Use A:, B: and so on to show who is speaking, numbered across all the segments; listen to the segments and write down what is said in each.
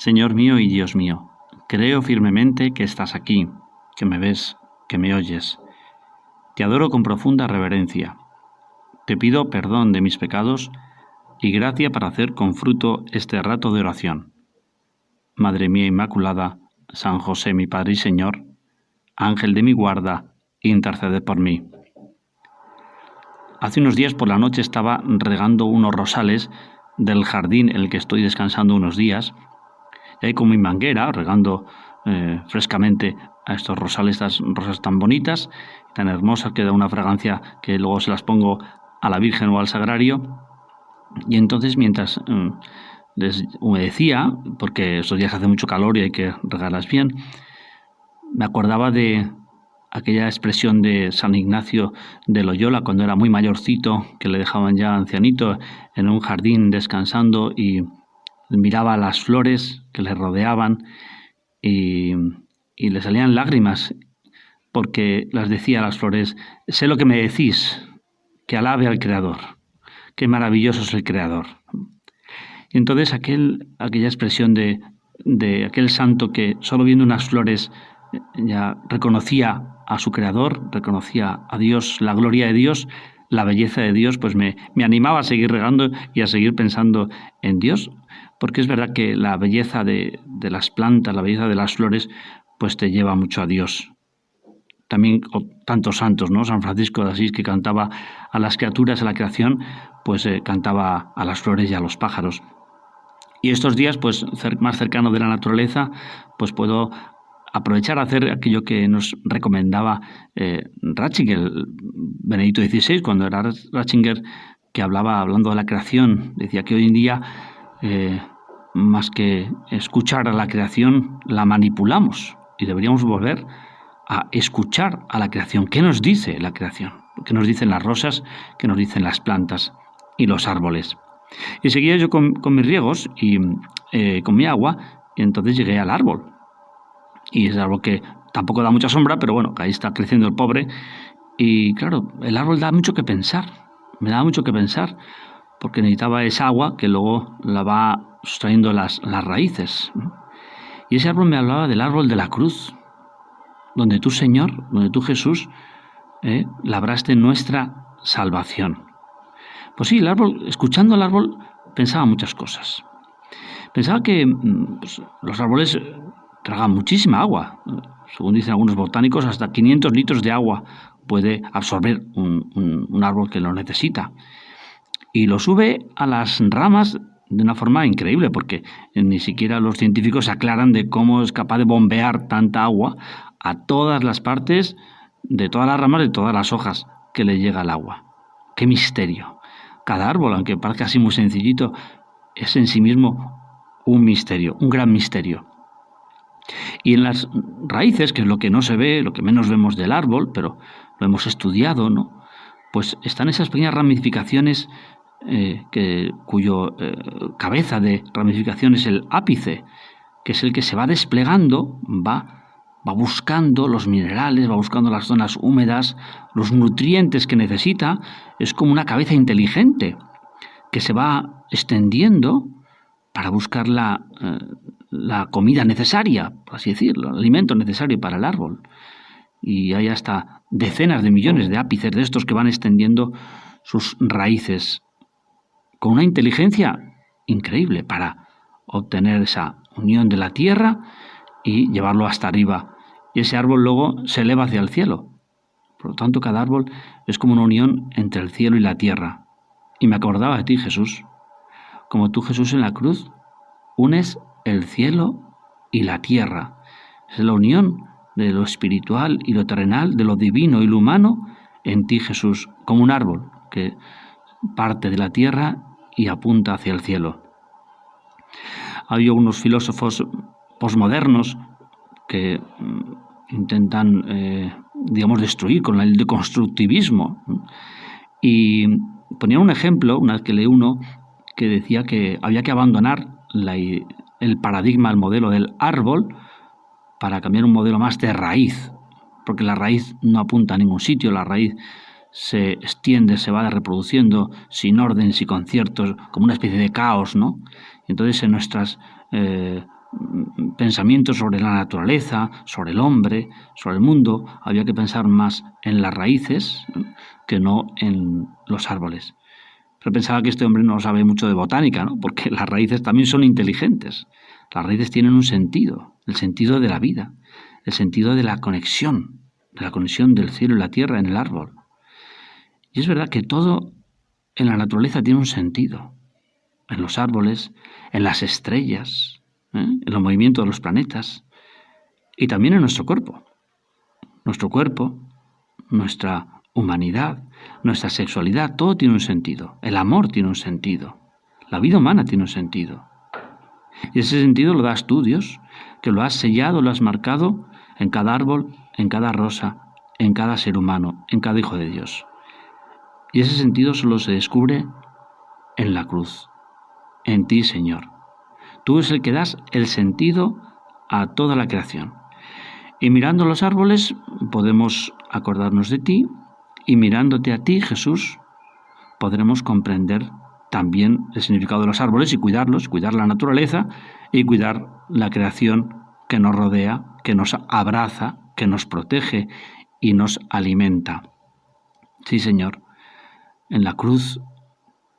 A: Señor mío y Dios mío, creo firmemente que estás aquí, que me ves, que me oyes. Te adoro con profunda reverencia. Te pido perdón de mis pecados y gracia para hacer con fruto este rato de oración. Madre mía Inmaculada, San José mi Padre y Señor, Ángel de mi guarda, intercede por mí. Hace unos días por la noche estaba regando unos rosales del jardín en el que estoy descansando unos días, y ahí con mi manguera, regando frescamente a estos rosales, estas rosas tan bonitas, tan hermosas, que da una fragancia que luego se las pongo a la Virgen o al Sagrario. Y entonces, mientras les humedecía, porque estos días hace mucho calor y hay que regarlas bien, me acordaba de aquella expresión de San Ignacio de Loyola cuando era muy mayorcito, que le dejaban ya ancianito en un jardín descansando y miraba las flores que le rodeaban y le salían lágrimas porque las decía a las flores: sé lo que me decís, que alabe al Creador, qué maravilloso es el Creador. Y entonces aquella expresión de aquel santo que solo viendo unas flores ya reconocía a su Creador, reconocía a Dios, la gloria de Dios, la belleza de Dios, pues me animaba a seguir regando y a seguir pensando en Dios, porque es verdad que la belleza de las plantas, la belleza de las flores, pues te lleva mucho a Dios. También tantos santos, ¿no? San Francisco de Asís, que cantaba a las criaturas, a la creación, pues cantaba a las flores y a los pájaros. Y estos días, pues más cercano de la naturaleza, pues puedo aprovechar a hacer aquello que nos recomendaba Ratzinger, Benedicto XVI, cuando era Ratzinger, que hablando de la creación, decía que hoy en día, más que escuchar a la creación, la manipulamos, y deberíamos volver a escuchar a la creación. ¿Qué nos dice la creación? ¿Qué nos dicen las rosas? ¿Qué nos dicen las plantas y los árboles? Y seguía yo con mis riegos y con mi agua, y entonces llegué al árbol. Y es algo que tampoco da mucha sombra, pero bueno, que ahí está creciendo el pobre. Y claro, el árbol da mucho que pensar, me daba mucho que pensar, porque necesitaba esa agua que luego la va sustrayendo las raíces. Y ese árbol me hablaba del árbol de la cruz, donde tú, Señor, donde tú, Jesús, labraste nuestra salvación. Pues sí, el árbol, escuchando el árbol, pensaba muchas cosas. Pensaba que pues, los árboles tragan muchísima agua. Según dicen algunos botánicos, hasta 500 litros de agua puede absorber un árbol que lo necesita. Y lo sube a las ramas de una forma increíble, porque ni siquiera los científicos se aclaran de cómo es capaz de bombear tanta agua a todas las partes, de todas las ramas, de todas las hojas que le llega el agua. ¡Qué misterio! Cada árbol, aunque parezca así muy sencillito, es en sí mismo un misterio, un gran misterio. Y en las raíces, que es lo que no se ve, lo que menos vemos del árbol, pero lo hemos estudiado, ¿no? Pues están esas pequeñas ramificaciones cuyo cabeza de ramificación es el ápice, que es el que se va desplegando, va buscando los minerales, va buscando las zonas húmedas, los nutrientes que necesita. Es como una cabeza inteligente que se va extendiendo para buscar la comida necesaria, por así decirlo, el alimento necesario para el árbol. Y hay hasta decenas de millones de ápices de estos que van extendiendo sus raíces con una inteligencia increíble para obtener esa unión de la tierra y llevarlo hasta arriba. Y ese árbol luego se eleva hacia el cielo. Por lo tanto, cada árbol es como una unión entre el cielo y la tierra. Y me acordaba de ti, Jesús. Como tú, Jesús, en la cruz, unes el cielo y la tierra. Es la unión de lo espiritual y lo terrenal, de lo divino y lo humano, en ti, Jesús, como un árbol que parte de la tierra y apunta hacia el cielo. Hay unos filósofos posmodernos que intentan, destruir con el deconstructivismo. Y ponían un ejemplo, una vez que leí uno, que decía que había que abandonar el paradigma, el modelo del árbol, para cambiar un modelo más de raíz, porque la raíz no apunta a ningún sitio, la raíz se extiende, se va reproduciendo sin orden, sin conciertos, como una especie de caos, ¿no? Entonces en nuestras pensamientos sobre la naturaleza, sobre el hombre, sobre el mundo, había que pensar más en las raíces, ¿no?, que no en los árboles. Pero pensaba que este hombre no sabe mucho de botánica, ¿no?, porque las raíces también son inteligentes. Las raíces tienen un sentido, el sentido de la vida, el sentido de la conexión del cielo y la tierra en el árbol. Y es verdad que todo en la naturaleza tiene un sentido. En los árboles, en las estrellas, en los movimientos de los planetas y también en nuestro cuerpo. Nuestro cuerpo, nuestra humanidad, nuestra sexualidad, todo tiene un sentido. El amor tiene un sentido. La vida humana tiene un sentido. Y ese sentido lo das tú, Dios, que lo has sellado, lo has marcado en cada árbol, en cada rosa, en cada ser humano, en cada hijo de Dios. Y ese sentido solo se descubre en la cruz, en ti, Señor. Tú eres el que das el sentido a toda la creación. Y mirando los árboles podemos acordarnos de ti, y mirándote a ti, Jesús, podremos comprender también el significado de los árboles y cuidarlos, cuidar la naturaleza y cuidar la creación que nos rodea, que nos abraza, que nos protege y nos alimenta. Sí, Señor, en la cruz,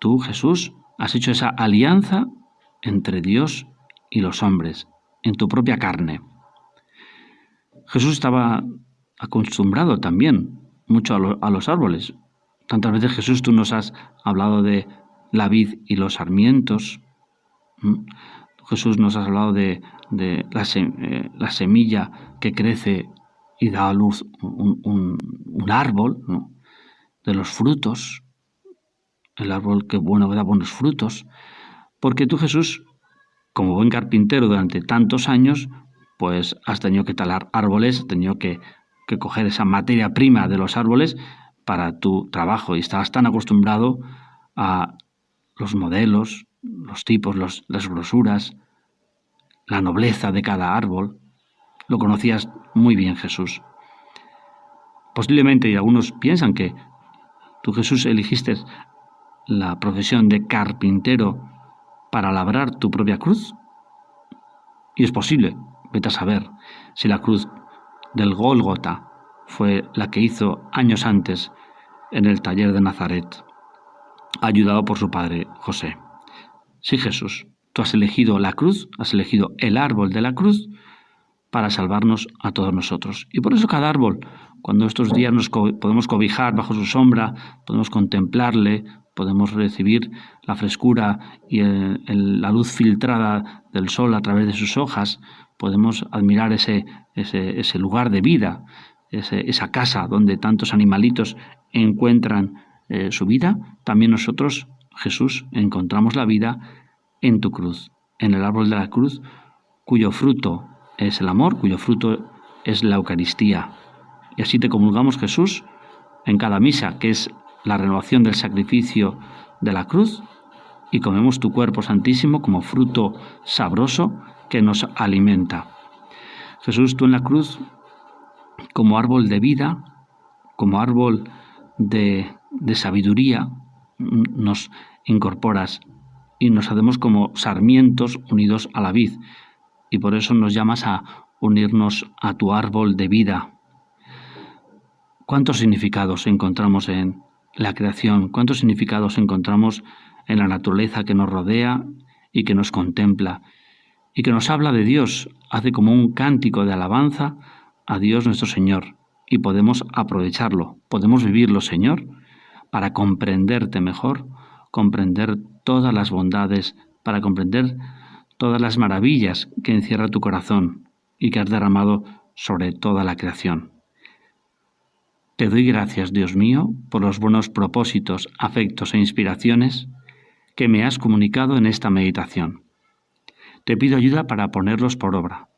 A: tú, Jesús, has hecho esa alianza entre Dios y los hombres, en tu propia carne. Jesús estaba acostumbrado también mucho a los árboles. Tantas veces, Jesús, tú nos has hablado de la vid y los sarmientos. Jesús, nos has hablado de la semilla que crece y da a luz un árbol, ¿no?, de los frutos, el árbol que da buenos frutos, porque tú, Jesús, como buen carpintero durante tantos años, pues has tenido que talar árboles, has tenido que coger esa materia prima de los árboles para tu trabajo, y estabas tan acostumbrado a los modelos, los tipos, las grosuras, la nobleza de cada árbol. Lo conocías muy bien, Jesús. Posiblemente, y algunos piensan que tú, Jesús, elegiste la profesión de carpintero para labrar tu propia cruz. Y es posible, vete a saber, si la cruz del Gólgota fue la que hizo años antes en el taller de Nazaret, ayudado por su padre José. Sí, Jesús, tú has elegido la cruz, has elegido el árbol de la cruz para salvarnos a todos nosotros. Y por eso cada árbol, cuando estos días nos podemos cobijar bajo su sombra, podemos contemplarle, podemos recibir la frescura y la luz filtrada del sol a través de sus hojas, podemos admirar ese lugar de vida, esa casa donde tantos animalitos encuentran su vida. También nosotros, Jesús, encontramos la vida en tu cruz, en el árbol de la cruz, cuyo fruto es el amor, cuyo fruto es la Eucaristía. Y así te comulgamos, Jesús, en cada misa, que es la renovación del sacrificio de la cruz, y comemos tu cuerpo santísimo como fruto sabroso que nos alimenta. Jesús, tú en la cruz, como árbol de vida, como árbol de sabiduría, nos incorporas y nos hacemos como sarmientos unidos a la vid, y por eso nos llamas a unirnos a tu árbol de vida. ¿Cuántos significados encontramos en la creación? ¿Cuántos significados encontramos en la naturaleza que nos rodea y que nos contempla y que nos habla de Dios? Hace como un cántico de alabanza a Dios nuestro Señor, y podemos aprovecharlo, podemos vivirlo, Señor, para comprenderte mejor, comprender todas las bondades, para comprender todas las maravillas que encierra tu corazón y que has derramado sobre toda la creación. Te doy gracias, Dios mío, por los buenos propósitos, afectos e inspiraciones que me has comunicado en esta meditación. Te pido ayuda para ponerlos por obra.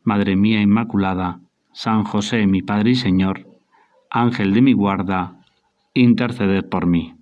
A: Madre mía Inmaculada, San José, mi Padre y Señor, Ángel de mi guarda, interceded por mí.